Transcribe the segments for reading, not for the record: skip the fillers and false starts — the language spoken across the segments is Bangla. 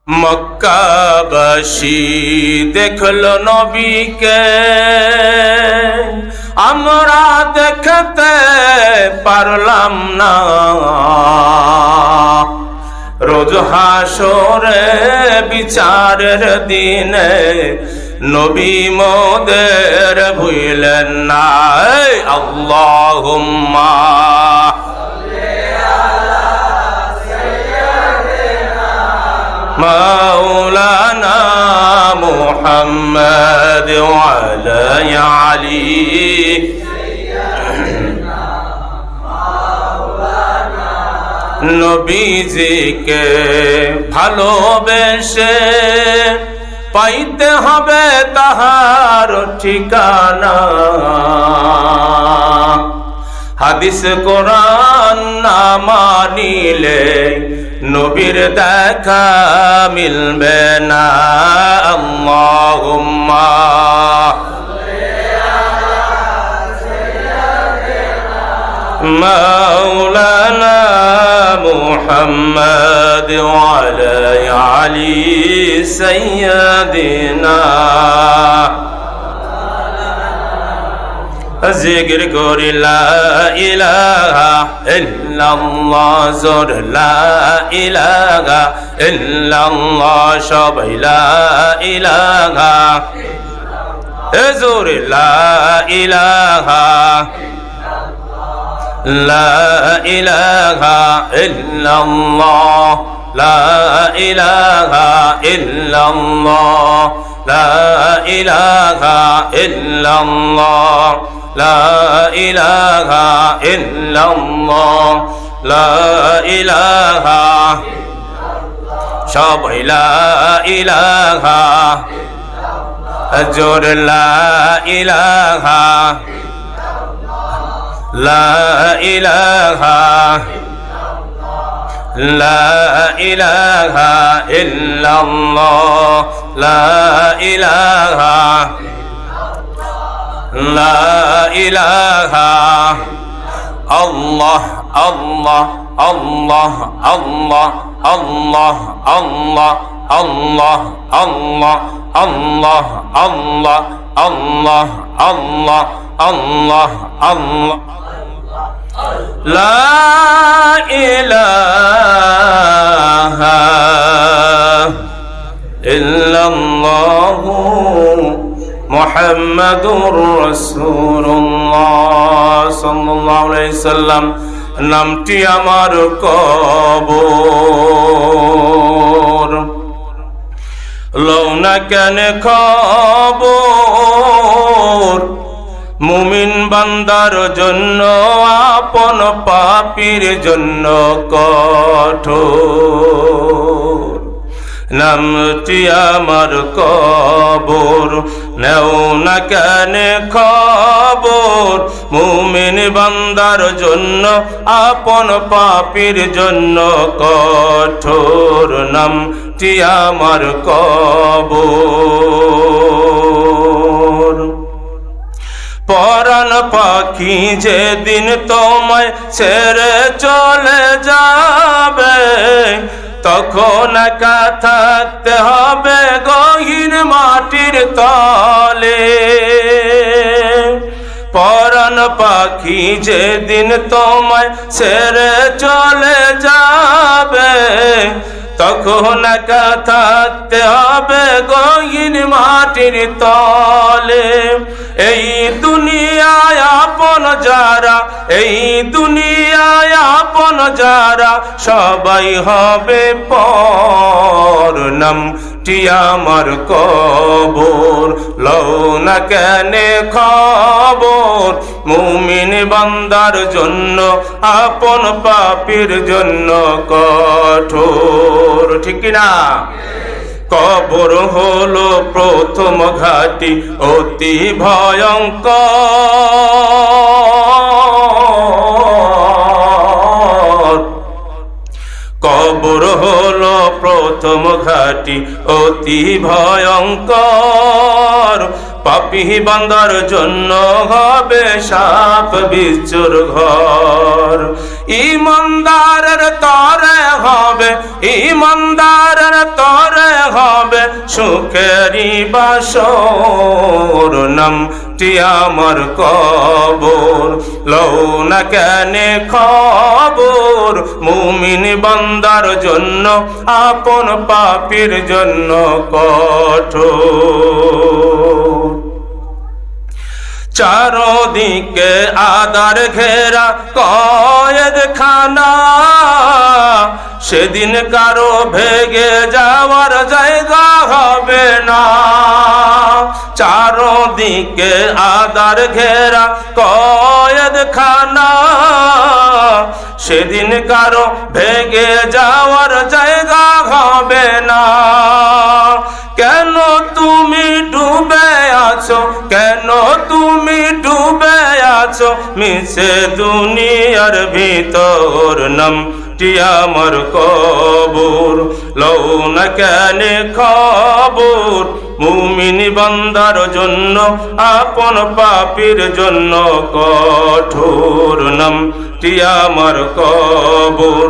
মক্কাবাসী দেখলো নবীকে, আমরা দেখতে পারলাম না। রোজ হাসরে বিচারের দিনে নবী মোদের ভুলেন না। আল্লাহুম্মা মাওলানা মুহাম্মদ ওয়া আলা আলি নবীজিকে ভালোবেসে পাইতে হবে তাহার ঠিকানা। হাদিস কোরআন না মানিলে নবীর দেখা মিলবে না। আল্লাহুম্মা মাওলানা মুহাম্মদ ওয়া আলা আলি সাইয়্যিদিনা। জিকির করি লা ইলাহা ইল্লাল্লাহ, জোর লা ইলাহা ইল্লাল্লাহ, সবাই লা ইলাহা, জোর লা ইলাহা লা ইলাহা ইল্লাল্লাহ, লা ইলাহা ইল্লাল্লাহ, লা ইলাহা ইল্লাল্লাহ, লা ইলাহা ইল্লাল্লাহ, লা ইলাহা, সবাই লা ইলাহা, জোর লা ইলাহা লা ইলাহা লা ইলাহা ইল্লাল্লাহ, লা ইলাহা লা ইলাহা। আল্লাহ আল্লাহ আল্লাহ আল্লাহ আল্লাহ আল্লাহ আল্লাহ আল্লাহ আল্লাহ আল্লাহ আল্লাহ আল্লাহ আল্লাহ আল্লাহ। লা ইলাহা ইল্লাল্লাহু মুহাম্মাদুর রাসূলুল্লাহ সাল্লাল্লাহু আলাইহি সাল্লাম নামটি আমার কবর। লও না কেন খবর মুমিন বান্দার জন্য, আপন পাপীর জন্য কঠোর। নামটি আমার কবর, নেও না কেন খবর মুমিন বান্দার জন্য, আপন পাপীর জন্য কঠোর। নামটি আমার কবর। পরাণ পাখি যেদিন তোমায় ছেড়ে চলে যাবে, তখন একা থাকতে হবে গহীন মাটির তলে। পরাণ পাখি যেদিন তোমায় ছেড়ে চলে যাবে, তখন একা থাকতে হবে গহীন মাটির তলে। এই দুনিয়ায় আপন যারা, এই দুনিয়ায় আপন যারা, সবাই হবে পর। নামটি আমার কবর, লও না কেন খবর মুমিন বান্দার জন্য, আপন পাপীর জন্য কঠোর। ঠিক কিনা? কবর হলো প্রথম ঘাটি, অতি ভয়ঙ্কর। কবর হলো প্রথম ঘাটি, অতি ভয়ঙ্কর। পাপী বান্দার জন্য হবে সাপ বিচ্ছুর ঘর। ইমানদারের তরে হবে, ইমানদারের তরে সুখেরি বাসর, নামটি আমার কবর। লও না কেনে খবর মুমিন বান্দার জন্য, আপন পাপীর জন্য কঠোর। চারদিকে আদার ঘেরা কয়েদখানা, সেদিন কারো ভেগে যাওয়ার জায়গা হবে না। চারদিকে আদার ঘেরা কয়েদখানা, সেদিন কারো ভেগে যাওয়ার জায়গা হবে না। কেন তুমি ডুবে আছো, কেন তুমি ডুবে আছো মিছে দুনিয়ার ভিতর, নামটি আমার কবর। লও না কেনে খবর মুমিন বান্দার জন্য, আপন পাপীর জন্য কঠোর, নামটি আমার কবর।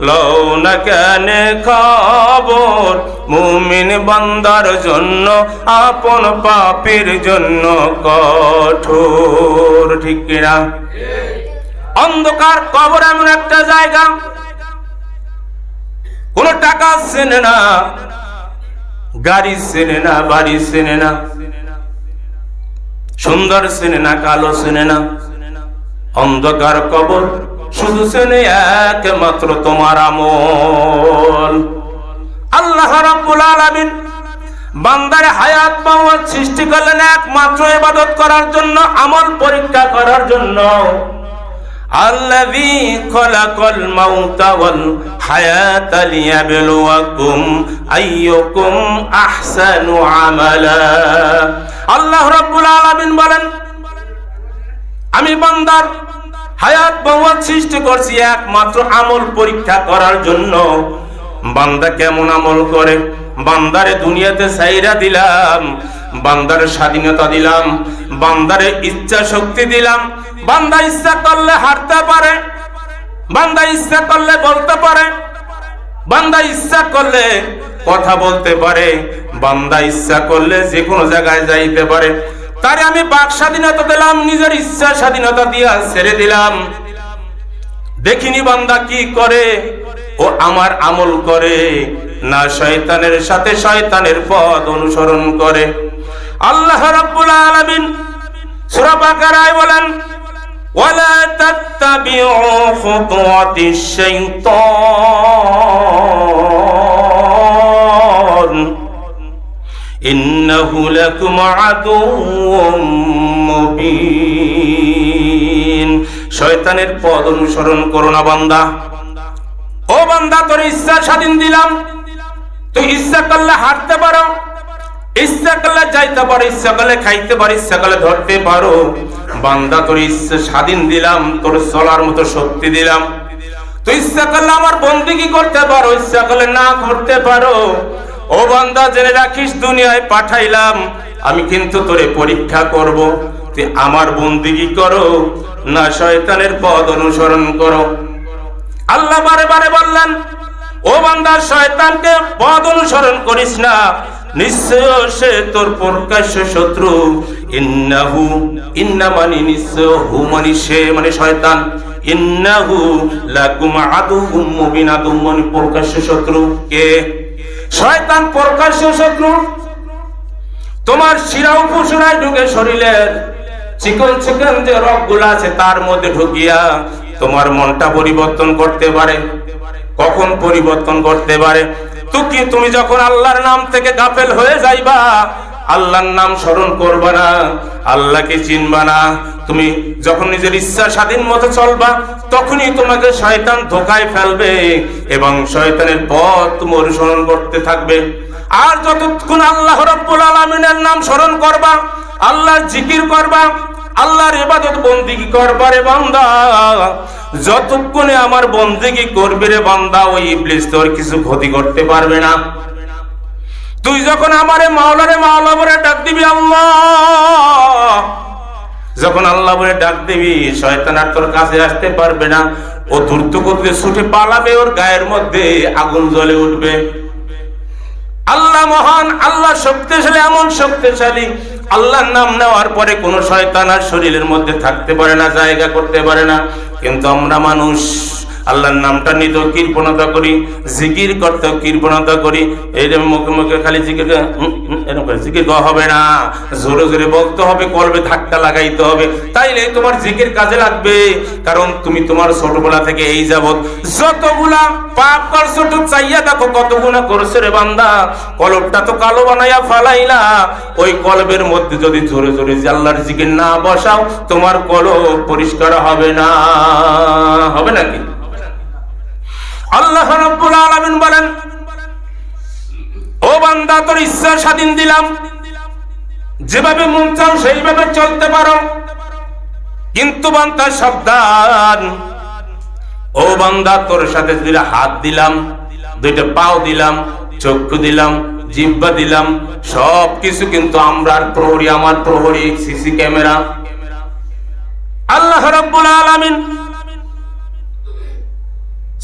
লও না কেনে খবর মুমিন বান্দার জন্য, আপন পাপীর জন্য কঠোর। ঠিক কিনা? অন্ধকার কবর এমন একটা জায়গা, কোন টাকা চেনে না, গাড়ি চেনে না, বাড়ি চেনে না, সুন্দর চেনে না, কালো চেনে না। অন্ধকার কবর শুধু চেনে একমাত্র তোমার আমল। আল্লাহ রাব্বুল আলামিন বান্দারে হায়াত পাওয়ার সৃষ্টি করলেন একমাত্র ইবাদত করার জন্য, আমল পরীক্ষা করার জন্য। আল্লাযী খালাকাল মাউতা ওয়াল হায়াতা লিয়াবলুয়াকুম আইয়ুকুম আহসানু আমালা। আল্লাহ রাব্বুল আলামিন বলেন, আমি বান্দার হায়াত পাওয়ার সৃষ্টি করছি একমাত্র আমল পরীক্ষা করার জন্য। বান্দা কেমন আমল করে, বান্দারে দুনিয়াতে ছাইরা দিলাম, বান্দারে স্বাধীনতা দিলাম, বান্দারে ইচ্ছা শক্তি দিলাম। বান্দা ইচ্ছা করলে হাঁটতে পারে, বান্দা ইচ্ছা করলে বলতে পারে, বান্দা ইচ্ছা করলে কথা বলতে পারে, বান্দা ইচ্ছা করলে যে কোনো জায়গায় যাইতে পারে। তারে আমি বাক স্বাধীনতা দিলাম, নিজের ইচ্ছা স্বাধীনতা দিয়া ছেড়ে দিলাম। দেখিনি বান্দা কি করে, ও আমার আমল করে না শয়তানের সাথে শয়তানের পথ অনুসরণ করে। আল্লাহ রাব্বুল আলামিন সূরা বাকারায় বলেন, ওয়ালা তাত্তাবিউ খুতুওয়াতিশ শাইতান ইন্নাহু লাকুম আদুউম মুবিন। শয়তানের পথ অনুসরণ করো না বান্দা। ও বান্দা, তোর ইচ্ছা স্বাধীন দিলাম, তুই ইচ্ছা করলে হাঁটতে পারো, ইচ্ছা করলে যাইতে পারো, ইচ্ছা করলে খাইতে পারো, ইচ্ছা করলে ধরতে পারো। বান্দা, তোর ইচ্ছা স্বাধীন দিলাম, তোর চলার মতো শক্তি দিলাম। তুই ইচ্ছা করলে আমার বন্দেগী করতে পারো, ইচ্ছা করলে না করতে পারো। ও বান্দা, জেনে রাখিস দুনিয়ায় পাঠাইলাম আমি কিন্তু তোরে পরীক্ষা করব, তুই আমার বন্দেগী করো না শয়তানের পথ অনুসরণ করো। আল্লাহ বারে বারে বললেন, ও বান্দা, শয়তানকে পথ অনুসরণ করিস না, নিশ্চয় সে তোর প্রকাশ্য শত্রু। ইন্নাহু, ইন্না মানে নিশ্চয়, হু মানে সে মানে শয়তান, ইন্নাহু লাকুম আদুউম মুবিন, আদু মানে প্রকাশ্য শত্রু। কে? শয়তান প্রকাশ্য শত্রু। তোমার শিরা উপশিরায় ঢুকে শরীরের চিকন চিকন যে রগগুলো আছে তার মধ্যে ঢুকিয়া তোমার মনটা পরিবর্তন করতে পারে। কখন পরিবর্তন করতে পারে? তুমি যখন আল্লাহর নাম থেকে গাফেল হয়ে যাইবা, আল্লাহর নাম স্মরণ করবা না, আল্লাহকে চিনবা না, তুমি যখন নিজের ইচ্ছা স্বাধীন মতো চলবা, তখনই তোমাকে শয়তান ধোকায় ফেলবে এবং শয়তানের পথ তুমি অনুসরণ করতে থাকবে। আর যতক্ষণ আল্লাহ রাব্বুল আলামিনের নাম স্মরণ করবা, আল্লাহর জিকির করবা, আল্লাহর ইবাদত বন্দেগী করবা রে বান্দা, যতক্ষণে আমার বন্দেগী করবে রে বান্দা, ওই ইবলিস তোর কিছু ক্ষতি করতে পারবে না। তুই যখন আমারে মাওলা বলে ডাক দিবি, আল্লাহ যখন আল্লাহ বলে ডাক দিবি, শয়তান আর তোর কাছে আসতে পারবে না। ও দ্রুত করতে ছুটে পালাবে, ওর গায়ের মধ্যে আগুন জ্বলে উঠবে। আল্লাহ মহান, আল্লাহ শক্তিশালী, এমন শক্তিশালী আল্লাহর নাম নেওয়ার পরে কোনো শয়তান আর শরীরের মধ্যে থাকতে পারে না, জায়গা করতে পারে না। কিন্তু আমরা মানুষ আল্লাহর নামটা নিতেও কৃপণতা করি, জিকির করতেও কৃপণতা করি। এই যে মুখে মুখে খালি জিকির, এরকম করে জিকির হবে না, জোরে জোরে বলতে হবে, কলবে ধাক্কা লাগাইতে হবে, তাইলে তোমার জিকির কাজে লাগবে। কারণ তুমি তোমার ছোটবেলা থেকে এই যাবত যতগুলা পাপ করছো, তো চাইয়া দেখো কত গুনাহ করছো রে বান্দা। কলবটা তো কালো বানাইয়া ফালাইলা, ওই কলবের মধ্যে যদি জোরে জোরে আল্লাহর জিকির না বসাও, তোমার কলব পরিষ্কার হবে না। হবে নাকি? আল্লাহ রাব্বুল আলামিন বলেন, ও বান্দা তোর ইচ্ছা স্বাধীন দিলাম, যেভাবে মন চাও সেইভাবে চলতে পারো। কিন্তু বান্দা সাবধান, ও বান্দা তোর সাথে দুইটা হাত দিলাম, দুইটা পাও দিলাম, চক্ষু দিলাম, জিহ্বা দিলাম, সব কিছু কিন্তু আমরার প্রহরী, আমার প্রহরী, সিসি ক্যামেরা। আল্লাহ রাব্বুল আলামিন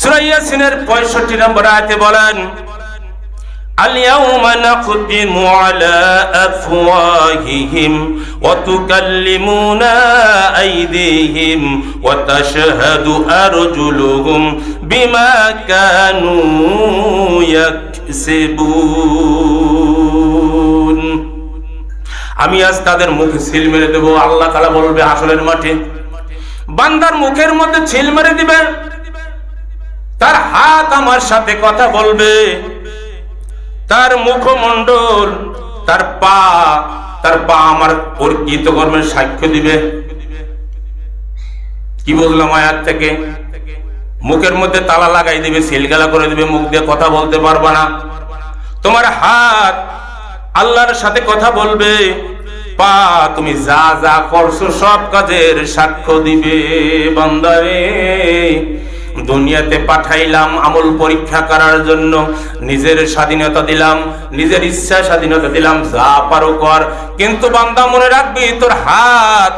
সূরা ইয়াসিনের 65 নম্বর আয়াতে বলেন, আল-ইয়াওমা নাখতিমু আলা আফওয়াহিহিম ওয়া তুকাল্লিমুনা আইদিহিম ওয়া তাশহাদু আরজুলুহুম বিমা কানু ইয়াকসিবুন। আমি আজ তাদের মুখে সিল মেরে দেব। আল্লাহ তাআলা বলবে হাসরের মাঠে, বান্দার মুখের মধ্যে সিল মেরে দিবেন, তার হাত আমার সাথে কথা বলবে, তার মুখমণ্ডল, তার পা আমার কৃতকর্মের সাক্ষ্য দিবে। কি বললাম আয়াত থেকে? মুখের মধ্যে তালা লাগাই দিবে, সিলগালা করে দিবে, মুখ দিয়ে কথা বলতে পারবা না। তোমার হাত আল্লাহর সাথে কথা বলবে, পা তুমি যা যা করছো সব কাজের সাক্ষ্য দিবে। বান্দারে, দুনিয়াতে পাঠাইলাম আমল পরীক্ষা করার জন্য, নিজের স্বাধীনতা দিলাম, নিজের ইচ্ছা স্বাধীনতা দিলাম, যা পারো কর। কিন্তু বান্দা মনে রাখবি, তোর হাত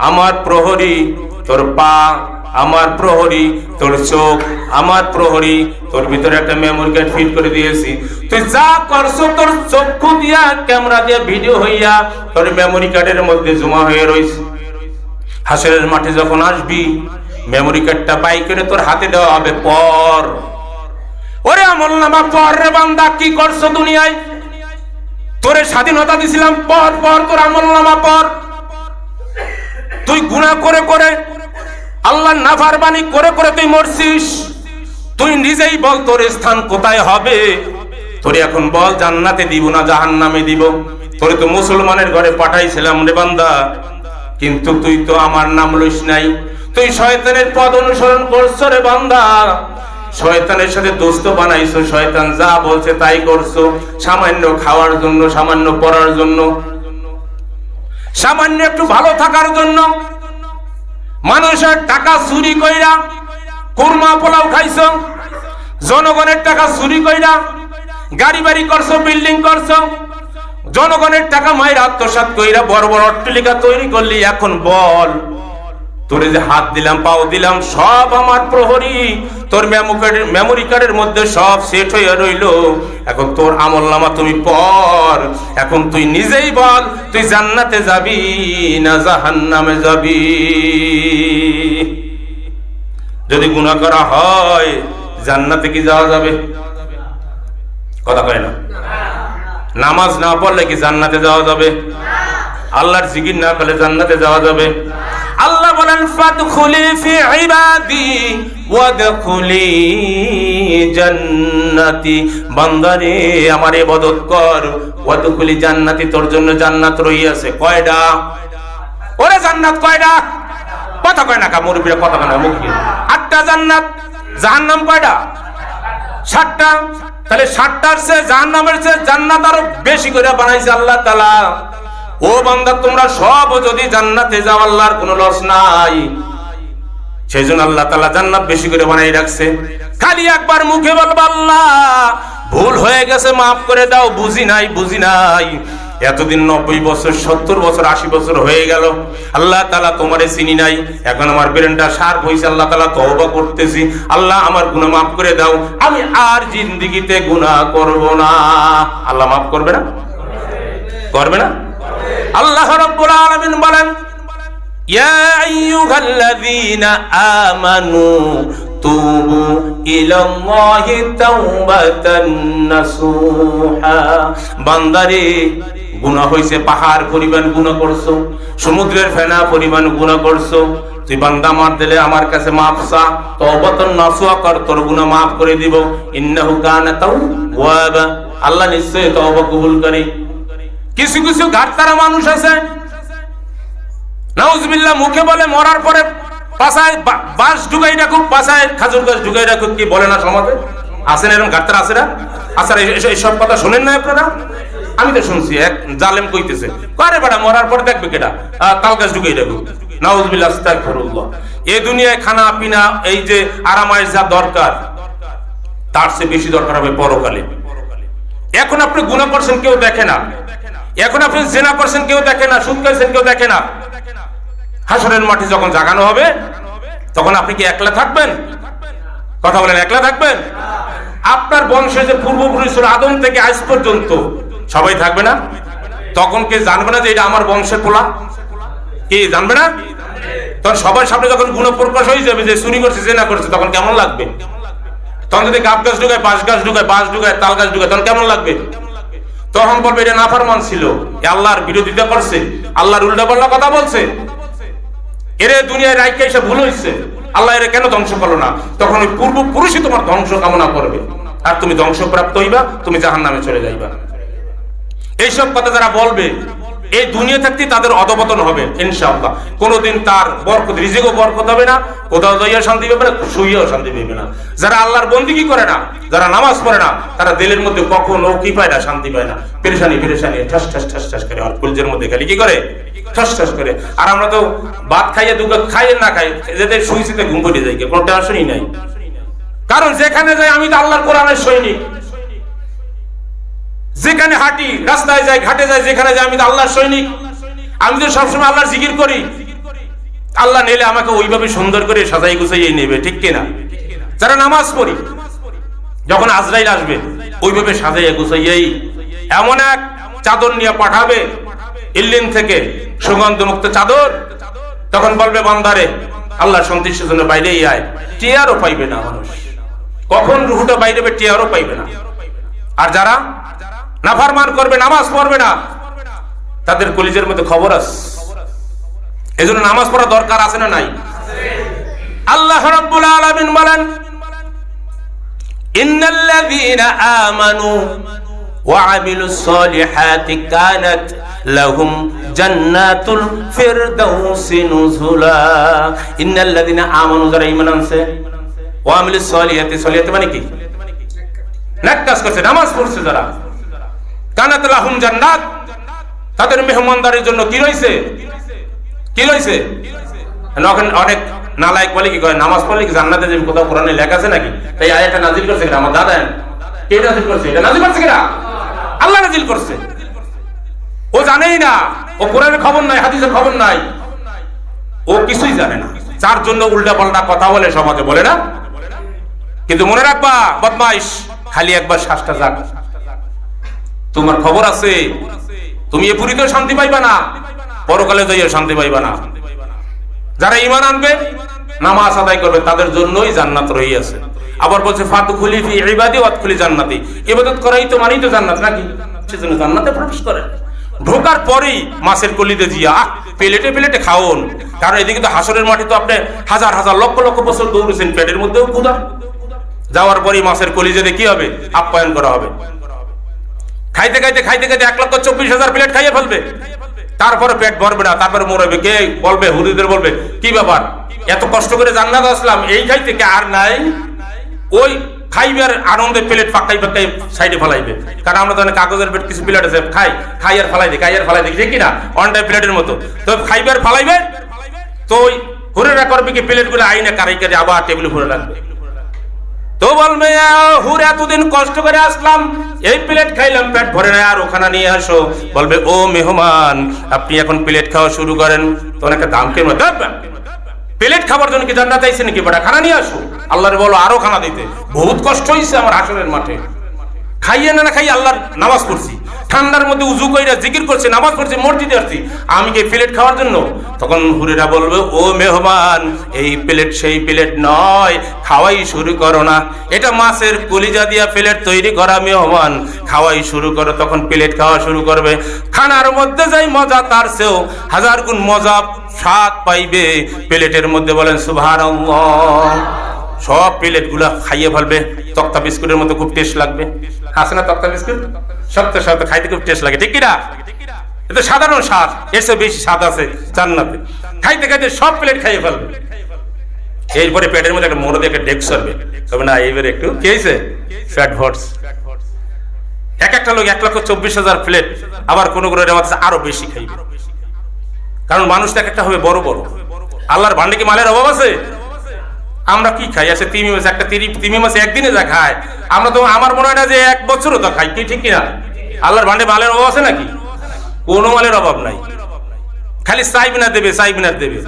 আমার প্রহরী, তোর পা আমার প্রহরী, তোর চোখ আমার প্রহরী। তোর ভিতরে একটা মেমোরি কার্ড ফিট করে দিয়েছি, তুই যা করছো তোর চক্ষু দিয়া, ক্যামেরা দিয়া ভিডিও হইয়া তোর মেমোরি কার্ডের মধ্যে জমা হয়ে রয়েছে। হাসরের মাঠে যখন আসবি, মেমোরি কার্ডটা বাই করে তোর হাতে দেওয়া হবে, পর। ওরে আমলনামা পর রে বান্দা, কি করছো দুনিয়ায়? তোরে স্বাধীনতা দিছিলাম, পর পর তোর আমলনামা পর। তুই গুনাহ করে করে, আল্লাহর নাফরমানি করে করে তুই মরছিস। তুই নিজেই বল তোর স্থান কোথায় হবে? তোরে এখন বল, জান্নাতে দিব না জাহান্নামে দিব? তোরে তো মুসলমানের ঘরে পাঠাইছিলাম রে বান্দা, কিন্তু তুই তো আমার নাম লইস নাই। তুই শয়তানের পথ অনুসরণ করছো রে বান্দা, শয়তানের সাথে দোস্ত বানাইছো, শয়তান যা বলছে তাই করছো। সামান্য খাওয়ার জন্য, সামান্য পড়ার জন্য, সামান্য একটু ভালো থাকার জন্য মানুষের টাকা চুরি কইরা কুরমা পোলাও খাইছো, জনগণের টাকা চুরি কইরা গাড়ি বাড়ি করছো, বিল্ডিং করছো, জনগণের টাকা মায়ের আত্মসাৎ কইরা বড় বড় অট্টালিকা তৈরি করলি। এখন বল, তোরে যে হাত দিলাম, পাও দিলাম, সব আমার প্রহরী। তোর মেমোরি কার্ডের মধ্যে সব সেট হয়ে রইল। এখন তোর আমলনামা তুমি পড়। এখন তুই নিজেই বল, তুই জান্নাতে যাবি না জাহান্নামে যাবি? যদি গুনাহ করা হয়, জান্নাতে কি যাওয়া যাবে? কথা কয় না। নামাজ না পড়লে কি জান্নাতে যাওয়া যাবে? আল্লাহর জিকির না করলে জান্নাতে যাওয়া যাবে? আল্লাহ বলেন, ফাদখুলি ফি ইবাদি ওয়াদখুলি জান্নাতি। বান্দারে আমার ইবাদত কর, ওয়াদখুলি জান্নাতি, তোর জন্য জান্নাত রইয়াছে। কয়টা? ওরে জান্নাত কয়টা? কথা কয় না কা মুরব্বিরা, কথা কয় না মুখে। 8টা জান্নাত। জাহান্নাম কয়টা? 7টা। তাহলে 7টার চেয়ে জাহান্নামের চেয়ে জান্নাত আরো বেশি করে বানাইছে আল্লাহ তাআলা। ও বান্দা, তোমরা সব যদি জান্নাতে যাও, আল্লাহর কোনো লস নাই। সেজন্য আল্লাহ তাআলা জান্নাত বেশি করে বানাই রাখছে। খালি একবার মুখে বলবা, আল্লাহ ভুল হয়ে গেছে, মাফ করে দাও, বুঝি নাই। এতদিন 90 বছর 70 বছর 80 বছর হয়ে গেল, আল্লাহ তাআলা তোমারে চিনি নাই, এখন আমার ব্রেনটা শার্প হইছে, আল্লাহ তাআলা তওবা করতেছি, আল্লাহ আমার গুনাহ মাফ করে দাও, আমি আর জিন্দেগিতে গুনাহ করব না। আল্লাহ মাফ করবে না? করবে না? আল্লাহ রাব্বুল আলামিন বলেন, ইয়া আইয়ুহাল্লাযীনা আমানু তুবু ইলাল্লাহি তাওবাতান নাসুহা। বান্দারে, গুনাহ হইছে পাহাড় পরিমাণ গুনাহ করছো, সমুদ্রের ফেনা পরিমাণ গুনাহ করছো, তুই বান্দা মার দিলে আমার কাছে মাফ চা, তাওবাতান নাসুহা কর, তোর গুনাহ মাফ করে দিব। ইন্নাহু কানা তাওয়াবা, আল্লাহ নিশ্চয়ই তওবা কবুল করে। কিছু কিছু ঘাটতারা মানুষ আছে, নাউজুবিল্লাহ, মুখে বলে মরার পরে পাছায় বাঁশ ঢুকাই রাখুক, পাছায় খাজুর গাছ ঢুকাই রাখুক, কি বলে না সমাজে? আছেন এরকম ঘাটতারা, আছে না? আচ্ছা, এইসব কথা শোনেন না আপনারা? আমি তো শুনছি, এক জালেম কইতেছে, আরে বেটা মরার পরে দেখবে কেটা তাল গাছ ঢুকাই রাখুক। নাউজুবিল্লাহ, আস্তাগফিরুল্লাহ। এই দুনিয়ায় খানা পিনা, এই যে আরামায়েশ যা দরকার, তার চেয়ে বেশি দরকার হবে পরকালে। এখন আপনি গুনাহ করছেন, কেউ দেখে না। এখন আপনি জিনা করছেন, কেউ দেখে না। সুদ খাইছেন, কেউ দেখে না। হাসরের মাঠে যখন জাগানো হবে, তখন আপনি কি একলা থাকবেন? কথা বলেন, একলা থাকবেন? আপনার বংশে যে পূর্বপুরুষ ছিল আদম থেকে আজ পর্যন্ত, সবাই থাকবে না? তখন কে জানবে না যে এটা আমার বংশের পোলা? কি জানবে না? তখন সবার সামনে যখন গুনাহ প্রকাশ হয়ে যাবে যে চুরি করছে, জিনা করছে, তখন কেমন লাগবে? তখন যদি গাব গাছ ঢুকায়, বাঁশ গাছ ঢুকায়, বাঁশ ঢুকায়, তাল গাছ ঢুকায়, তখন কেমন লাগবে? তখন বলবে এটা নাফরমান ছিল, আল্লাহর বিরোধিতা করছে, আল্লাহর উল্টাপাল্টা কথা বলছে, এরে দুনিয়ায় রাইখে এসে ভুল হয়েছে, আল্লাহ এর কেন ধ্বংস করলো না? তখন ওই পূর্বপুরুষই তোমার ধ্বংস কামনা করবে, আর তুমি ধ্বংসপ্রাপ্ত হইবা, তুমি জাহান্নামে চলে যাইবা। এইসব কথা যারা বলবে, এই দুনিয়া থাকতে তাদের অধপতন হবে ইনশাআল্লাহ। কোনোদিন তার বরকত, রিজিকও বরকত হবে না, কোথাও যাইয়া শান্তি পাবে না, শুইয়াও শান্তি পাবে না। যারা আল্লাহর বন্দেগী করে না, যারা নামাজ পড়ে না, তারা দিলের মধ্যে কখনো কি পায় না? শান্তি পায় না। পেরেশানি ঠাস ঠাস ঠাস ঠাস করে, আর কলজের মধ্যে খালি কি করে? ঠাস ঠাস করে। আর আমরা তো ভাত খাইয়ে দুটো খাইয়ে না খাই, যাদের শুইছিতে ঘুম পড়ে যায়, কোনো টেনশনই নাই। কারণ যেখানে যাই আমি তো আল্লাহর কোরআনের সৈনিক, যেখানে হাঁটি, রাস্তায় যাই, ঘাটে যাই, যেখানে যাই আমি তো আল্লাহর সৈনিক। আমি তো সবসময় আল্লাহর জিকির করি। আল্লাহ নিলে আমাকে ওইভাবে সুন্দর করে সাজাই গুছাইয়ে নেবে, ঠিক কিনা? যারা নামাজ পড়ি, যখন আজরাইল আসবে ওইভাবে সাজাইয়া গুছাইয়াই এমন এক চাদর নিয়ে পাঠাবে ইল্লিন থেকে, সুগন্ধমুক্ত চাদর। তখন বলবে বান্দারে, আল্লাহ সন্তুষ্টির জন্য বাইরেই আয়। টিয়ারও পাইবে না মানুষ, কখন রুহুটা বাইরে টিয়ারও পাইবে না। আর যারা নাফরমান করবে, নামাজ পড়বে না, তাদের কলিজের মধ্যে খবর আছে। এজন্য নামাজ পড়া দরকার আছে না নাই? আল্লাহ রাব্বুল আলামিন বলেন, ইন্নাল্লাযীনা আমানু ওয়া আমিলুস সালিহাতি কানাত লাহুম জান্নাতুল ফিরদাউসি নুজুলা। ইন্নাল্লাযীনা আমানু, যারা ঈমান আনছে, ওয়া আমিলুস সালিহাতি, সালিহাতি মানে কি? নেক কাজ করছে, নামাজ পড়ছে যারা, কানাত লাহুম জান্নাত, তাদের মেহমানদারির জন্য কি রয়েছে? কি রয়েছে? অনেক নালায়েক বলে কি কয়, নামাজ পড়লে কি জান্নাতে যাবে? কোথাও কোরআনে লেখা আছে নাকি? তাই আয়াতটা নাজিল করছে কিনা? আমার দাদা কে নাজিল করছে? এটা নাজিল করছে কিনা? আল্লাহ নাজিল করছে। ও জানেই না, ও কোরআনের খবর নাই, হাদিসের খবর নাই, ও কিছুই জানে না, যার জন্য উল্টা পাল্টা কথা বলে সমাজে, বলে না? কিন্তু মনে রাখবা বদমাইশ, খালি একবার শ্বাসটা যাক, তোমার খবর আছে, তুমি এ পুরীতে শান্তি পাইবা না, পরকালে যাইয়া শান্তি পাইবা না। যারা ঈমান আনবে, নামাজ আদায় করবে, তাদের জন্যই জান্নাত রহিয়াছে। আবার বলছে ফাদখুলি ফি ইবাদি ওয়াদখুলি জান্নাতি, ইবাদত করাই তো মানেই তো জান্নাত নাকি? সেজন্য জান্নাতে প্রবেশ করে। ঢোকার পরেই মাছের কলিতে জিয়া প্লেটে প্লেটে খাওন। কারণ এদিকে তো হাসরের মাঠে তো আপনি হাজার হাজার লক্ষ লক্ষ বছর দৌড়েছেন, পেটের মধ্যেও ক্ষুধা। যাওয়ার পরেই মাছের কলিজাতে কি হবে? আপ্যায়ন করা হবে। খাইতে খাইতে খাইতে খাইতে 1,24,000 প্লেট খাইয়ে ফেলবে, তারপরে পেট ভরবে না, তারপরে মরবে। কে বলবে? হুজুরদের বলবে, কি ব্যাপার, এত কষ্ট করে জান্নাত আসলাম, এই খাইতে কে আর নাই? ওই খাইবার আনন্দে প্লেট পাকাই পাকাই সাইডে ফেলাইবে। কারণ আমরা তো কাগজের প্লেট কিছু প্লেট আছে, খাই আর ফেলাই দিই, খাই আর ফেলাই দিই, ঠিক কিনা? অন টাইম প্লেটের মতো। তো খাইবার ফেলাইবে, তো ওই হুরেরা করবে কি, প্লেট গুলো আইনে কারাই কারি আবার টেবিলে ভরে রাখবে। তো বলবে হুর এতদিন কষ্ট করে আসলাম, এই প্লেট খাইলাম, পেট ভরে না, আর ওখানে নিয়ে আসো। বলবে ও মেহমান, আপনি এখন প্লেট খাওয়া শুরু করেন। তো একটা দামকে প্লেট খাবার জন্য কি জান্নাত আইছে নাকি? বেটা খানা নিয়ে আসো। আল্লাহর বলো আরো খানা দিতে। বহুত কষ্ট হয়েছে আমার হাসরের মাঠে, খাইয়ে না খাইয়ে আল্লাহর নামাজ পড়ছি, ঠান্ডার মধ্যে উজু কইরা জিকির করছে, নামাজ পড়ছে, মসজিদে আসছি, আমি কি প্লেট খাওয়ার জন্য? তখন হুরেরা বলবে ও মেহমান, এই প্লেট সেই প্লেট নয়, খাওয়াই শুরু করো না। এটা মাছের কলিজা দিয়া প্লেট তৈরি করা মেহমান, খাওয়াই শুরু করো। তখন প্লেট খাওয়া শুরু করবে। খানার মধ্যে যাই মজা, তার চেয়েও হাজার গুণ মজা স্বাদ পাইবে প্লেটের মধ্যে। বলেন সুবহানাল্লাহ। সব প্লেট গুলা খাইয়ে ফেলবে। তক্তা বিস্কুটের মতো খুব টেস্ট লাগবে, আছে না তক্তা বিস্কুট? সপ্তাহে সপ্তাহে খাইতে খুব টেস্ট লাগে, ঠিক কিনা? এটা সাধারণ স্বাদ, এর চেয়ে বেশি স্বাদ আছে জান্নাতে। খাইতে খাইতে সব প্লেট খাইয়ে ফেলবে। এরপরে পেটের মধ্যে একটা মোড়ে একটা ডেক সরবে, তবে না এইবারে একটু কি হয়েছে, ফ্যাট ভটস। এক একটা লোক 1,24,000 প্লেট, আবার কোন কোন আরো বেশি খাইবে। কারণ মানুষ তো একটা হবে বড় বড়। আল্লাহর ভান্ডে কি মালের অভাব আছে? আমরা কি খাই? আছে তিমি মাছ, একটা তিমি মাছ একদিনে যা খায়, আমরা তো আমার মনে হয় না যে 1 বছরও তো খাই, কি ঠিক কিনা? আল্লাহর ভান্ডে মালের অভাব আছে নাকি? কোনো মালের অভাব নাই, খালি চাইবিনা দেবে, চাইবিনা দেবে।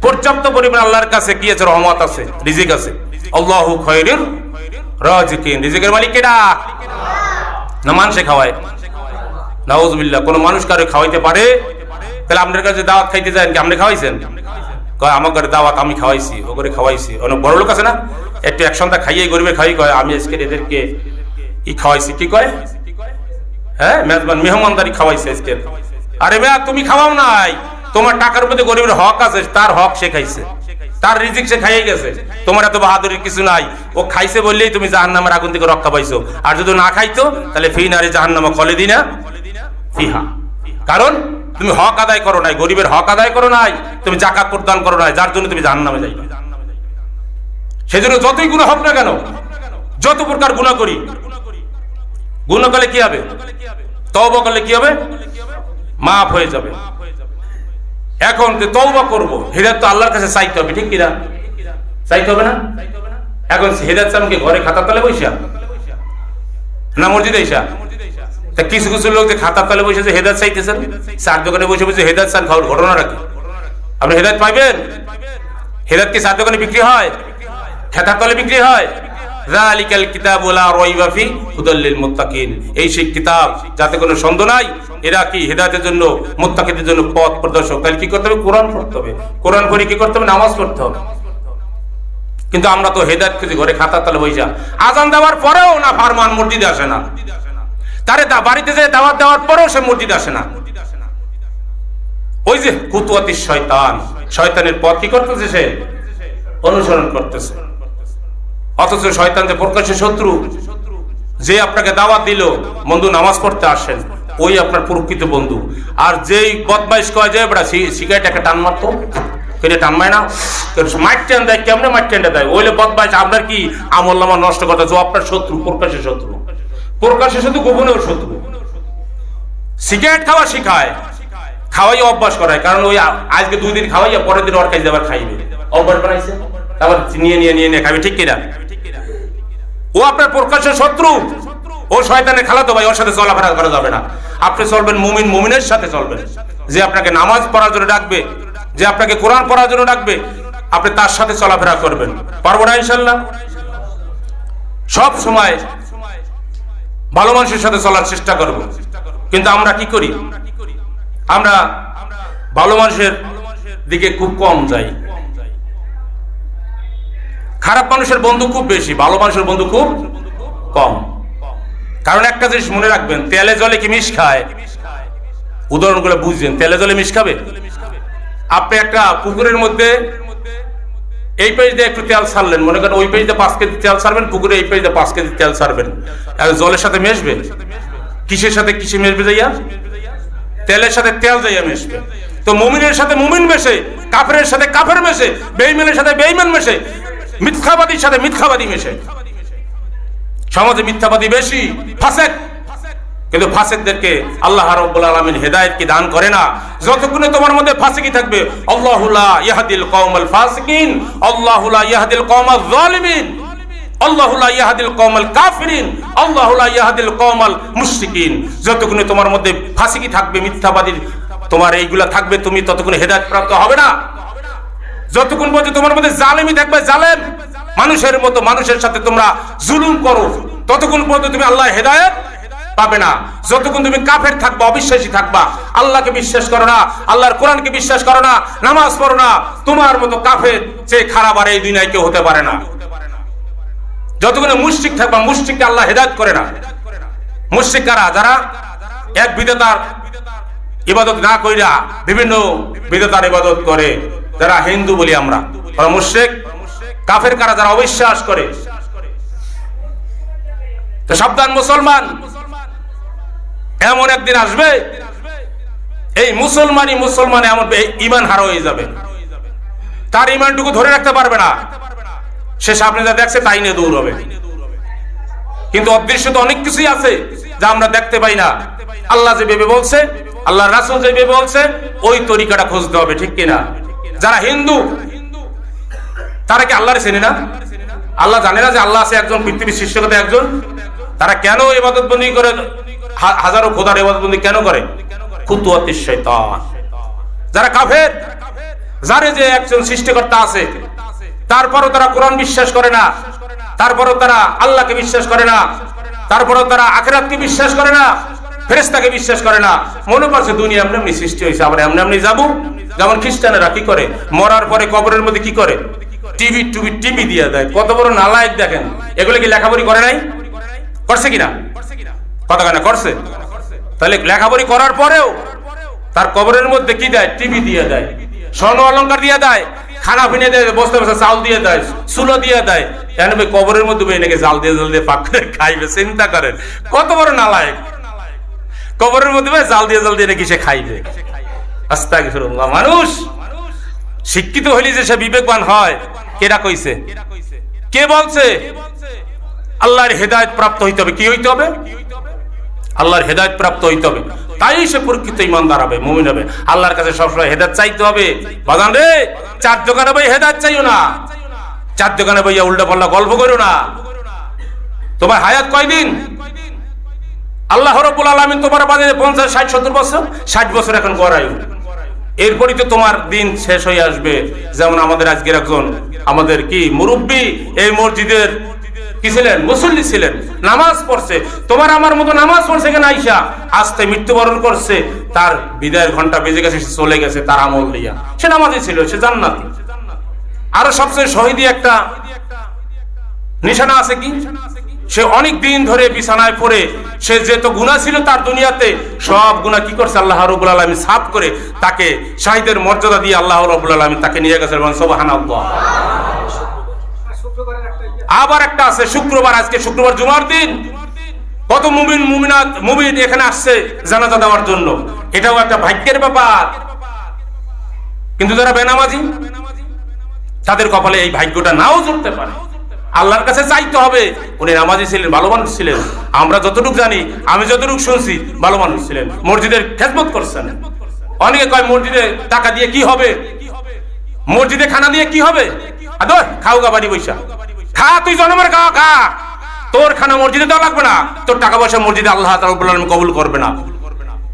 পর্যাপ্ত পরিমাণ আল্লাহর কাছে কি আছে? রহমত আছে, রিজিক আছে। আল্লাহু খায়রুর রাজিকিন। রিজিকের মালিক কেডা? না মানুষে খাওয়ায়? নাউযুবিল্লাহ। কোন মানুষ কারো খাওয়াইতে পারে? তাহলে আপনার কাছে দাওয়াত খাইতে যান, কি আপনি খাওয়াইছেন? আমার ঘরে দাওয়াত আমি খাওয়াইছি, ও করে খাওয়াইছি। অনেক বড় লোক আছে না, একটু এক সন্ধ্যা খাইয়ে গরিবের খাই, কয় আমি আজকে এদেরকে ই খাওয়াইছি। কি কয়? হ্যাঁ, মেজবান মেহমানদারি খাওয়াইছে আজকে। আরে ভাই তুমি খাওয়াও নাই, তোমার টাকার মধ্যে গরিবের হক আছে, তার হক সে খাইছে, তার রিজিক সে খাইয়ে গেছে। তোমার এত বাহাদুরির কিছু নাই। ও খাইছে বললেই তুমি জাহান্নামের আগুন থেকে রক্ষা পাইছো। আর যদি না খাইতো তাহলে ফি নারে জাহান্নামে খালিদিনা ফিহা। কারণ তুমি হক আদায় করো নাই, গরিবের হক আদায় করো নাই, তুমি যাকাত প্রদান করো নাই, যার জন্য তুমি জাহান্নামে যাইবে। সেজন্য যতই গুনাহ হোক না কেন, যত প্রকার গুনাহ করি, গুনাহ করলে কি হবে? তওবা করলে কি হবে? মাফ হয়ে যাবে। এখন যে তওবা করব, হিদায়াত তো আল্লাহর কাছে চাইতে হবে, ঠিক কিনা? চাইতে হবে না? এখন হিদায়াত চামকে ঘরে খাতা তলে বইসা না মসজিদে আইসা? তা কিছু কিছু লোক যে খাতা তলে বসে যে হেদায়েত চাইতেছেন, চার দোকানে বসে বসে হেদায়েত চান, খাওয়ার ঘটনা রাখি। আপনি হেদায়েত পাইবেন? হেদায়েত কি চার দোকানে বিক্রি হয়? খাতার তলে বিক্রি হয়? যালিকাল কিতাবু লা রাইবা ফি হুদাল লিল মুত্তাকিন। এই সেই কিতাব যাতে কোনো সন্দেহ নাই, এরা কি হেদায়েতের জন্য, মুত্তাকিদের জন্য পথ প্রদর্শক। তাহলে কি করতে হবে? কোরআন পড়তে হবে। কোরআন পড়ে কি করতে হবে? নামাজ পড়তে হবে। কিন্তু আমরা তো হেদায়েত খুঁজে ঘরে খাতার তলে বইসা, আজান দেওয়ার পরেও না ফারমান, মসজিদে আসে না। তারে বাড়িতে যে দাওয়াত দেওয়ার পরেও সে মসজিদে আসে না। ওই যে কুতুয়াতি শয়তান, শয়তানের পথ কি করতেছে? সে অনুসরণ করতেছে। অথচ শয়তান যে প্রকাশ্য শত্রু, যে আপনাকে দাওয়াত দিল বন্ধু নামাজ পড়তে আসেন, ওই আপনার প্রকৃত বন্ধু। আর যেই বদমাইশ কয় যে বেটা সিগারেট একটা টান মারতো, কেটে টান মায় না, মাইট টান দেয়, কেমনে মাইট টানটা দেয়, ওইলে বদমাইশ আপনার কি আমল নামা নষ্ট করতেছে। ও আপনার শত্রু, প্রকাশ্য শত্রু। প্রকাশ্যে শুধু গোপনেও শত্রু। সিগারেট খাওয়া শিখায়, খাওয়াই অভ্যাস করায়। কারণ ওই আজকে 2 দিন খাওয়াইয়া পরের দিন ওর কাছে আবার খাইবে, অভ্যাস বানাইছে, আবার নিয়ে নিয়ে নিয়ে নিয়ে খাবে, ঠিক কিনা? ও আপনার প্রকাশ্য শত্রু। ও শয়তানের খালাতো ভাই, ওর সাথে চলাফেরা করা যাবে না। আপনি চলবেন মুমিন, মুমিনের সাথে চলবেন। যে আপনাকে নামাজ পড়ার জন্য ডাকবে, যে আপনাকে কোরআন পড়ার জন্য ডাকবে, আপনি তার সাথে চলাফেরা করবেন। পারবো না ইনশাআল্লাহ? সব সময় ভালো মানুষের সাথে চলার চেষ্টা করব। কিন্তু আমরা কি করি? আমরা ভালো মানুষের দিকে খুব কম যাই। খারাপ মানুষের বন্ধু খুব বেশি, ভালো মানুষের বন্ধু খুব কম। কারণ একটা জিনিস মনে রাখবেন, তেলে জলে কি মিশ খায়? উদাহরণগুলো বুঝছেন, তেলে জলে মিশ খাবে? আপনি একটা পুকুরের মধ্যে এই পেজ দিয়ে একটু তেল ছাড়লেন, মনে করেন ওই পেজ দিয়ে 5 কেজি তেল ছাড়বেন, পুকুরে এই পেজ দিয়ে 5 কেজি তেল ছাড়বেন, জলের সাথে মিশবে? কিসের সাথে কিসে মিশবে? যাইয়া তেলের সাথে তেল যাইয়া মিশবে। তো মুমিনের সাথে মুমিন মেশে, কাফেরের সাথে কাফের মেশে, বেঈমানের সাথে বেঈমান মেশে, মিথ্যাবাদীর সাথে মিথ্যাবাদী মেশে। সমাজে মিথ্যাবাদী বেশি, ফাসেক। কিন্তু ফাসেকদেরকে আল্লাহ রাব্বুল আলামিন হেদায়েত কি দান করে না। যতক্ষণ তোমার মধ্যে ফাসিকি থাকবে, আল্লাহু লা ইয়াহদিল কওমাল ফাসিকিন, আল্লাহু লা ইয়াহদিল কওমাজ জালিমিন। আল্লাহু লা ইয়াহদিল কওমাল কাফিরিন, আল্লাহু লা ইয়াহদিল কওমাল মুশরিকিন। যতক্ষণ তোমার মধ্যে ফাসিকি থাকবে, মিথ্যাবাদী তোমার এইগুলা থাকবে, তুমি ততক্ষণ হেদায়েত প্রাপ্ত হবে না। যতক্ষণ পর্যন্ত তোমার মধ্যে জালেমি থাকবে, জালেম মানুষের মতো মানুষের সাথে তোমরা জুলুম করো, ততক্ষণ পর্যন্ত তুমি আল্লাহর হেদায়েত পাবে না। যতক্ষণ তুমি কাফের থাকবা, অবিশ্বাসী থাকবা, আল্লাহকে বিশ্বাস করো না, আল্লাহর কোরআনকে বিশ্বাস করো না, নামাজ পড়ো না, তোমার মতো কাফের চেয়ে খারাপ আর এই দুনিয়ায় কেউ হতে পারে না। যতক্ষণ মুশরিক থাকবা, মুশরিককে আল্লাহ হেদায়েত করে না। মুশরিক কারা? যারা এক বিধাতার ইবাদত না কইরা বিভিন্ন বিধাতার ইবাদত করে, যারা হিন্দু বলি আমরা, তারা মুশরিক। কাফের কারা? যারা অবিশ্বাস করে। তো সাবধান মুসলমান, এমন একদিন আসবে এই মুসলমান এমন ঈমান হারা হয়ে যাবে, তার ঈমানটুকু ধরে রাখতে পারবে না, সে সামনে যা দেখছে তাই নিয়ে দৌড়বে। কিন্তু অদৃশ্য তো অনেক কিছুই আছে যা আমরা দেখতে পাই না। আল্লাহ যে ভেবে বলছে, আল্লাহর রাসূল যে ভেবে বলছে, ওই তরিকাটা খুঁজতে হবে, ঠিক কিনা? যারা হিন্দু তারা কি আল্লাহর চেনে না? আল্লাহ জানে না যে আল্লাহ আছে একজন, পৃথিবীর সৃষ্টিকর্তা একজন? তারা কেন ইবাদত বন্দি করে? হাজারো খোদার ইবাদত বন্দি কেন করে? খুতুওয়াতিশ শয়তান। যারা কাফের, জানে যে একজন সৃষ্টিকর্তা আছে, তারপরও তারা কোরআন বিশ্বাস করে না, তারপরও তারা আল্লাহকে বিশ্বাস করে না, তারপরও তারা আখিরাতকে বিশ্বাস করে না, ফেরেশতাকে বিশ্বাস করে না। মনে করছে দুনিয়া এমনি এমনি সৃষ্টি হয়েছে, আবার এমনি এমনি যাবো। যেমন খ্রিস্টানেরা কি করে? মরার পরে কবরের মধ্যে কি করে? টিভি দিয়ে দেয়। কত বড় নালায়েক দেখেন। এগুলো কি লেখাপড়ি করে নাই? করছে কিনা? কথা কেন করছে? তাহলে লেখাপড়ি করার পরেও তার কবরের মধ্যে কি দেয়? টিভি দিয়ে দেয়, স্বর্ণ অলংকার দিয়ে দেয়, খানা পিনে দেয়, বস্তা বস্তা চাল দিয়ে দেয়, চুলো দিয়ে দেয়। কেন? কবরের মধ্যে নাকি জাল দিয়ে পাক করে খাইবে। চিন্তা করেন কত বড় নালায়েক। কবরের মধ্যে জাল দিয়ে নাকি সে খাইবে। আস্তাগফিরুল্লাহ। মানুষ শিক্ষিত হইলে যে সে বিবেকবান হয়, কেডা কইছে? কে বলছে? আল্লাহর হেদায়েত প্রাপ্ত হইতে হবে। কি হইতে হবে? আল্লাহর হেদায়েত প্রাপ্ত হইতে হবে, তাই সে প্রকৃত ঈমানদার হবে, মুমিন হবে। আল্লাহর কাছে সবসময় হেদায়েত চাইতে হবে। বাজান রে, চার দোকানে বই হেদায়েত চাইও না, চার দোকানে বইয়া উল্টা পাল্টা গল্প করো না। তোমার হায়াত কয়দিন? আল্লাহ রাব্বুল আলামিন তোমার বাদে 50, 60, 70 বছর, 60 বছর এখন গড়ায়ু। এরপরই তো তোমার দিন শেষ হয়ে আসবে। যেমন আমাদের আজকের একজন আমাদের কি মুরব্বী, এই মসজিদের কি ছিলেন? মুসল্লি ছিলেন, নামাজ পড়ছে, তোমার আমার মতো নামাজ পড়ছে কেন আইসা, আস্তে মৃত্যুবরণ করছে, তার বিদায়ের ঘন্টা বেজে গেছে, সে চলে গেছে তার আমল দিয়া। সে নামাজি ছিল, সে জান্নাতি। আরো সবচেয়ে শহীদি একটা নিশানা আছে কি? সে অনেক দিন ধরে বিছানায় পড়ে, সে যত গুনাহ ছিল তার দুনিয়াতে সব গুনাহ কি করছে? আল্লাহ রাব্বুল আলামিন সাফ করে তাকে শাহীদের মর্যাদা দিয়ে আল্লাহ রাব্বুল আলামিন তাকে নিয়ে গেছেন। সুবহানাল্লাহ। আবার একটা আছে শুক্রবার, আজকে শুক্রবার জুমার দিন, কত মুমিন এখানে আসছে জানাজা দেওয়ার জন্য। এটাও একটা ভাগ্যের ব্যাপার। কিন্তু যারা বেনামাজি, তাদের কপালে এই ভাগ্যটা নাও জুটতে পারে। আল্লাহর কাছে চাইতে হবে। উনি নামাজি ছিলেন, ভালো মানুষ ছিলেন, আমরা যতটুকু জানি, আমি যতটুকু শুনছি, ভালো মানুষ ছিলেন, মসজিদের খেদমত করছেন। অনেকে কয় মসজিদে টাকা দিয়ে কি হবে, মসজিদে খানা দিয়ে কি হবে? আদর খাও গা বাড়ি বৈশা খা, তুই জন্মের খাওয়া খা, তোর খানা মসজিদে দেওয়া লাগবে না, তোর টাকা পয়সা মসজিদে আল্লাহ তাআলা কবুল করবে না।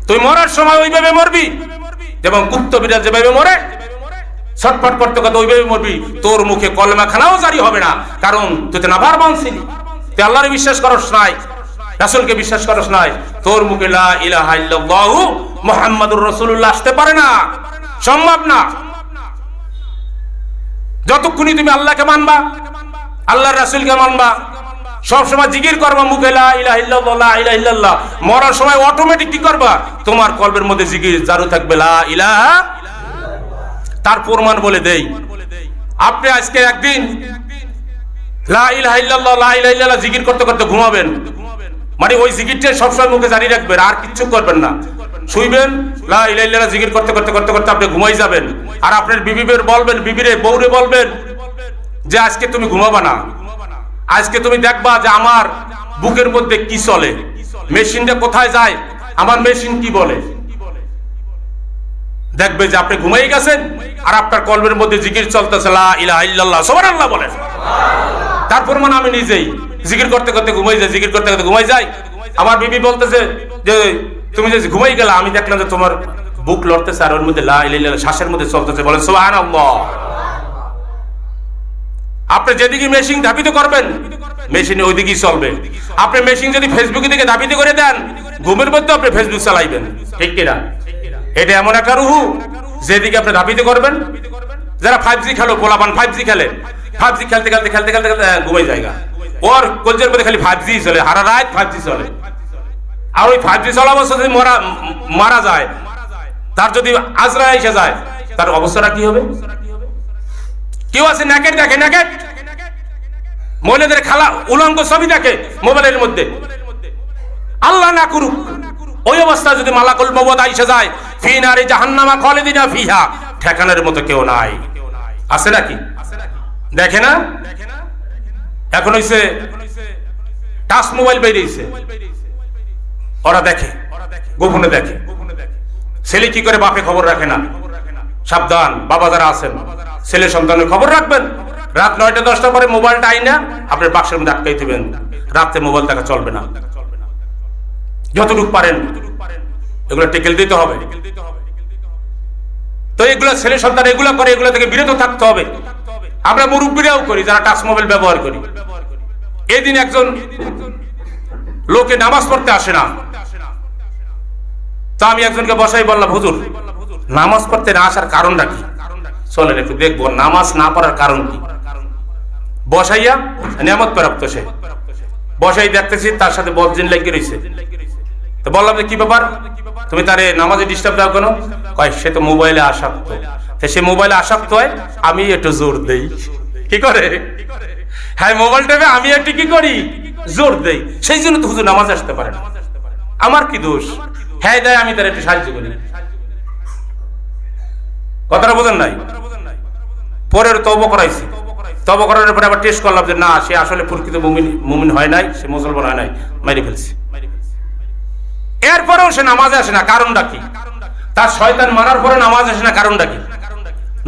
তুই মরার সময় ওইভাবে মরবি, এবং কুত্ত বিড়াল যেভাবে মরে ছটফট করতে করতে ওইভাবে মরবি। তোর মুখে কলেমা খানাও জারি হবে না, কারণ তুই তো নাফরমান ছিলি, তুই আল্লাহর বিশ্বাস করস নাই, রাসূলকে বিশ্বাস করস নাই। তোর মুখে লা ইলাহা ইল্লাল্লাহু মুহাম্মাদুর রাসূলুল্লাহ আসতে পারে না, সম্ভব না। যতক্ষণই তুমি আল্লাহকে মানবা, আল্লাহর রাসূলকে মানবা, সব সময় জিকির করবা মুখে লা ইলাহা ইল্লাল্লাহ, লা ইলাহা ইল্লাল্লাহ, মরার সময় অটোমেটিক কি করবা? তোমার কলবের মধ্যে জিকির জারু থাকবে, লা ইলাহা। তার প্রমাণ বলে দেই, আপনি আজকে একদিন লা ইলাহা ইল্লাল্লাহ, লা ইলাহা ইল্লাল্লাহ জিকির করতে করতে ঘুমাবেন, মানে ওই জিকিরটা সবসময় মুখে জারি রাখবেন, আর কিচ্ছু করবেন না। শুইবেন, লা ইলাহা ইল্লাল্লাহ জিকির করতে করতে করতে করতে আপনি ঘুমাই যাবেন। আর আপনার বিবির বলবেন, বিবিরে বউরে বলবেন যে আজকে তুমি ঘুমাবা না, আজকে তুমি দেখবা যে আমার বুকের মধ্যে কি চলে, মেশিনটা কোথায় যায়, আমার মেশিন কি বলে। দেখবে যে আপনি ঘুমাই গেছেন আর আপনার কলবের মধ্যে জিকির চলতেছে, লা ইলাহা ইল্লাল্লাহ, সুবহানাল্লাহ বলেন। তারপর মানে আমি নিজেই জিকির করতে করতে ঘুমাই যাই, জিকির করতে করতে ঘুমাই যাই। আমার বিবি বলতেছে যে তুমি যে ঘুমাই গেলা, আমি দেখলাম যে তোমার বুক লড়তেছে আর ওর মধ্যে লা ইলাহা ইল্লাল্লাহ শ্বাসের মধ্যে চলতেছে। বলেন সুবহানাল্লাহ। আপনি যেদিকে মেশিন ধাবিত করবেন মেশিন ওইদিকেই চলবে। আপনি মেশিন যদি ফেসবুকের দিকে ধাবিত করে দেন, ঘুমের মধ্যে আপনি ফেসবুক চালাইবেন, ঠিক কিনা? এটা এমন একটা রুহু যেদিকে আপনি ধাবিত করবেন। যারা 5G খেলো, পোলাপান 5G খেলে, 5G খেলতে খেলতে খেলতে খেলতে খেলতে ঘুমাই জায়গা, ওর কলজের মধ্যে খালি 5G চলে, সারা রাত 5G চলে। আর ওই 5G চলা অবস্থা যদি মারা যায়, তার যদি আজরা এসে যায়, তার অবস্থাটা কি হবে? কেউ আছে নেকেট দেখে, নেকেট মহিলাদের খেলা উলঙ্গ ছবি দেখে মোবাইলের মধ্যে। আল্লাহ না করুক ওই অবস্থা যদি মালাকুল মউত আইসা যায়, ফি নারি জাহান্নামা খালিদিনা ফিহা, ঠেকানোর মতো কেউ নাই। আছে নাকি? দেখে না? এখন হইছে টাচ মোবাইল বেরিয়েছে, ওরা দেখে, গোপনে দেখে। ছেলে কি করে বাপে খবর রাখে না। সাবধান বাবা যারা আছেন, ছেলে সন্তানের খবর রাখবেন। রাত 9টা 10টা পরে মোবাইলটা আইনা আপনার বাক্সের মধ্যে আটকাই দিবেন। রাতে মোবাইল দেখা চলবে না। যতটুকু পারেন এগুলো টেকেল দিতে হবে। তো এগুলো ছেলে সন্তান এগুলো করে, এগুলো থেকে বিরত থাকতে হবে। আমরা মুরব্বীরাও করি যারা টাচ মোবাইল ব্যবহার করি। এদিন একজন লোকে নামাজ পড়তে আসে না, তা আমি একজনকে বসাই বললাম, হুজুর নামাজ পড়তে না আসার কারণটা কি? চলেন একটু দেখবো নামাজ না পড়ার কারণ কি। বসাইয়া নিয়ামত প্রাপ্ত সে, বসাই দেখতেছি তার সাথে বদজিন লেগে রয়েছে। তো বললাম যে কি ব্যাপার, তুমি তারে নামাজে ডিস্টার্ব দাও কেন? কয় সে তো মোবাইলে আসক্ত। সে মোবাইলে আসক্ত হয়, আমি একটু জোর দেই। কি করে? হ্যাঁ মোবাইল টেপে আমি একটু কি করি, জোর দেই। সেই জন্য তো হুজুর নামাজ আসতে পারে না। আমার কি দোষ? হ্যাঁ দেয়, আমি তার একটু সাহায্য করি। কথাটা বোঝেন নাই? পরের তওবা করাইছি, তওবা করার পরে আবার টেস্ট করলাম যে না, সে আসলে প্রকৃত মুমিন হয় নাই, সে মুসলমান হয় নাই, মেরে ফেলছি। এরপরেও সে নামাজে আসে না, কারণটা কি? তার শয়তান মারার পরে নামাজ আসে না, কারণটা কি?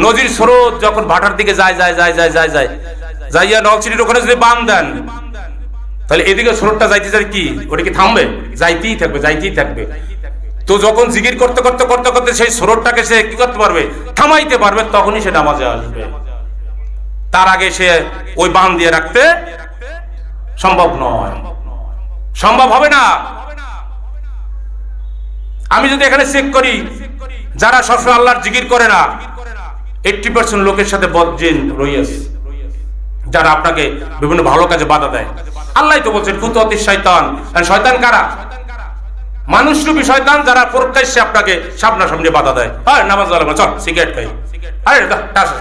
নদীর স্রোত যখন ভাটার দিকে যায় যায় যায় যায় যায় যায় যাইয়া নলছিটির ওখানে যদি বাঁধ দেন, তাহলে এদিকে স্রোতটা যাইতে যায় কি ওটা কি থামবে? যাইতেই থাকবে, যাইতেই থাকবে। তো যখন জিকির করতে করতে করতে করতে সেই স্রোতটাকে সে কি করতে পারবে? থামাইতে পারবে, তখনই সে নামাজে আসবে। তার আগে সে ওই বাঁধ দিয়ে রাখতে সম্ভব নয়, সম্ভব হবে না। আমি যদি এখানে চেক করি, যারা সবসময় আল্লাহর জিকির করে না, 80% লোকের সাথে বদজিন রয়েছে, যারা আপনাকে বিভিন্ন ভালো কাজে বাধা দেয়। আল্লাহ তো বলছেন কুততি শয়তান। শয়তান কারা? মানুষরূপী শয়তান, যারা প্রকাশ্যে আপনাকে সামনাসামনি বাধা দেয়। হ্যাঁ নামাজ চল, সিগারেট খাই, আরে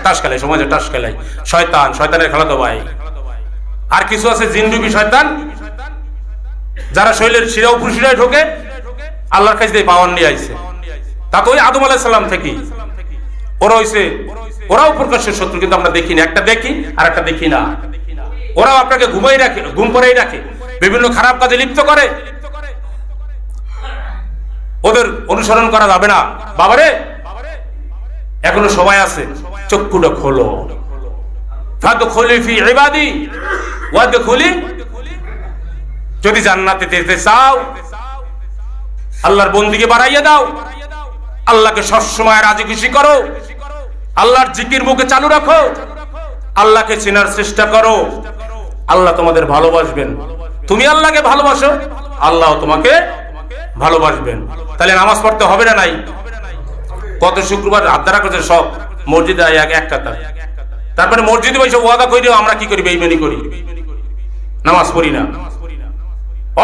তাস খেলাই, সমাজে তাস খেলাই। শয়তান, শয়তানের খেলা তো ভাই। আর কিছু আছে জিনরূপী শয়তান, যারা শৈলের শিরা উপশিরায় ঢোকে, আল্লাহর কাছে পাওয়ার নিয়ে আইছে। তা তো ওই আদম আলাইহিস সালাম থেকে ওরা হইছে, ওরাও প্রকাশ্যের শত্রু, কিন্তু আমরা দেখি না। একটা দেখি আর একটা দেখি না। ওরাও আপনাকে ঘুমাই রাখে, ঘুম পড়াই রাখে, বিভিন্ন খারাপ কাজে লিপ্ত করে। ওদের অনুসরণ করা যাবে না। বাবারে এখনো সময় আছে, চক্ষুটা খোলো। ফাদখুলি ফি ইবাদি ওয়াদখুলি, যদি জান্নাতে যেতে চাও আল্লাহর বন্দিকে বাড়াইয়া দাও, আল্লাহকে সবসময় রাজি খুশি করো, আল্লাহর জিকির মুখে চালু রাখো, আল্লাহকে চেনার চেষ্টা করো, আল্লাহ তোমাদের ভালোবাসবেন। তুমি আল্লাহকে ভালোবাসো, আল্লাহ তোমাকে ভালোবাসবেন। তাহলে নামাজ পড়তে হবে না? নাই? কত শুক্রবার আড্ডা করছে সব মসজিদে এক কাতার, তারপরে মসজিদে বসে ওয়াদা করি, আমরা কি করি? বেঈমানি করি, নামাজ পড়ি না।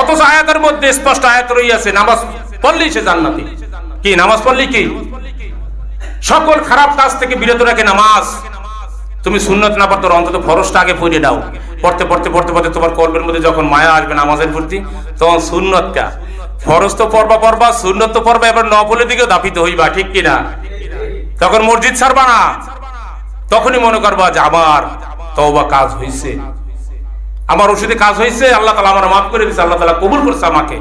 অথচ আয়াতের মধ্যে স্পষ্ট আয়াত রয়েছে, নামাজ পড়লেই সে জান্নাতি। কি নামাজ পড়লেই কি? সকল খারাপ কাজ থেকে বিরত রাখে নামাজ। তুমি সুন্নত না পড়তে অন্তত ফরজটা আগে পড়ে নাও। পড়তে পড়তে পড়তে পড়তে তোমার কলবের মধ্যে যখন মায়া আসবে নামাজের প্রতি, তখন সুন্নতটা, ফরজ তো পড়বা, সুন্নত তো পড়বা, এবার নফলের দিকেও দাপিত হইবা, ঠিক কিনা? তখন মসজিদ ছাড়বা না, তখনই মনে করবা যে আমার তওবা কাজ হয়েছে, আমার ওষুধে কাজ হয়েছে, আল্লাহ তাআলা আমার মাফ করে দিয়েছে, আল্লাহ তাআলা কবুল করছে আমাকে।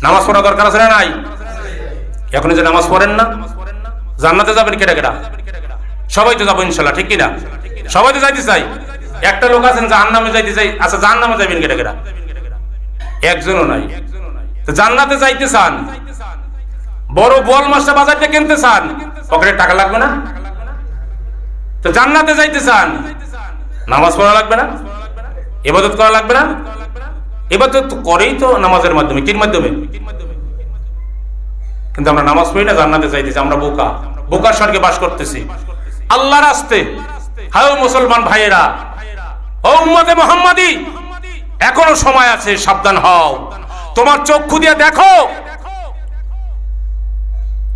নামাজ পড়া দরকার আছে না নাই? এখন যে নামাজ পড়েন না, জান্নাতে যাবেন কেডা কেডা? সবাই তো যাবো ইনশাআল্লাহ, ঠিক কিনা? সবাই তো যাইতে চাই। একটা লোক আছেন জাহান্নামে যাইতে চাই, আচ্ছা জাহান্নামে যাবেন কেটা কেটা? একজনও নাই। তো জান্নাতে যাইতে চান, বড় বল মাছটা বাজার থেকে কিনতে চান, পকেটে টাকা লাগবে না? তো জান্নাতে যাইতে চান, নামাজ পড়া লাগবে না? ইবাদত করা লাগবে না? ইবাদত করেই তো নামাজের মাধ্যমে, কির মাধ্যমে? কিন্তু আমরা নামাজ পড়ি না, জান্নাতে যাইতেছি। আমরা বোকা, বোকার স্বর্গে বাস করতেছি। আল্লাহর রাস্তে হায় মুসলমান ভাইয়েরা, ও উম্মতে মুহাম্মাদি, এখনো সময় আছে, সাবধান হও। তোমার চক্ষু দিয়ে দেখো,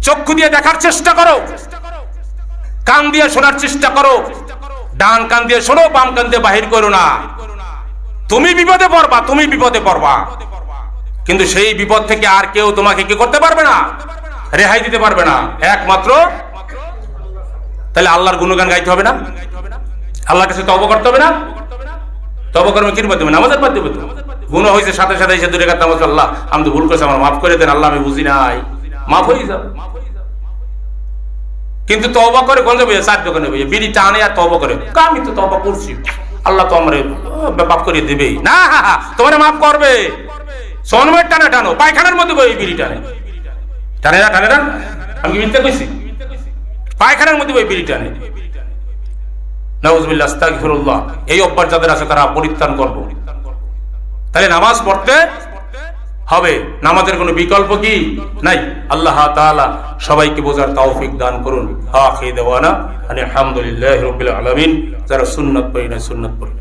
চক্ষু দিয়ে দেখার চেষ্টা করো, কান দিয়ে শোনার চেষ্টা করো। ডান কান দিয়ে শোনো, বাম কান দিয়ে বাহির করো না। তুমি বিপদে পড়বা, তুমি বিপদে পড়বা, কিন্তু সেই বিপদ থেকে আর কেউ তোমাকে কি করতে পারবে না, রেহাই দিতে পারবে না, একমাত্র। তাহলে আল্লাহর গুণগান গাইতে হবে না? আল্লাহর কাছে তওবা করতে হবে না? তওবা করবে কির মাধ্যমে? নামাজের মাধ্যমে। গুনাহ হয়েছে, সাথে সাথে এসে দুই রাকাত নামাজ, আল্লাহ আমি তো ভুল করেছি, আমার মাফ করে দেন, আল্লাহ আমি বুঝি নাই, মাফ হয়ে যাবে। কিন্তু তওবা করে কোন যাবে? চার দোকানে বইয়ে বিড়ি টানে আর তওবা করে, আমি তো তওবা করছি, আল্লাহ তো আমার মাফ করে দেবেই না। তোমার মাফ করবে। সোনমের টানা টানো, পায়খানার মধ্যে বই বিড়ি টানে, টানে না? টানে না? আমি কি মিথ্যা কইছি? পায়খানার মধ্যে বই বিড়ি টানে। নাউযুবিল্লাহ, আস্তাগফিরুল্লাহ। এই অভ্যাস যাদের আছে তারা পরিত্রাণ করব। তাহলে নামাজ পড়তে হবে, নামাজের কোনো বিকল্প কি নাই। আল্লাহ তাআলা সবাইকে বোঝার তৌফিক দান করুন। আখির দাওয়ানা আলহামদুলিল্লাহি রাব্বিল আলামিন। যারা সুন্নাত পড়েন সুন্নাত পড়েন।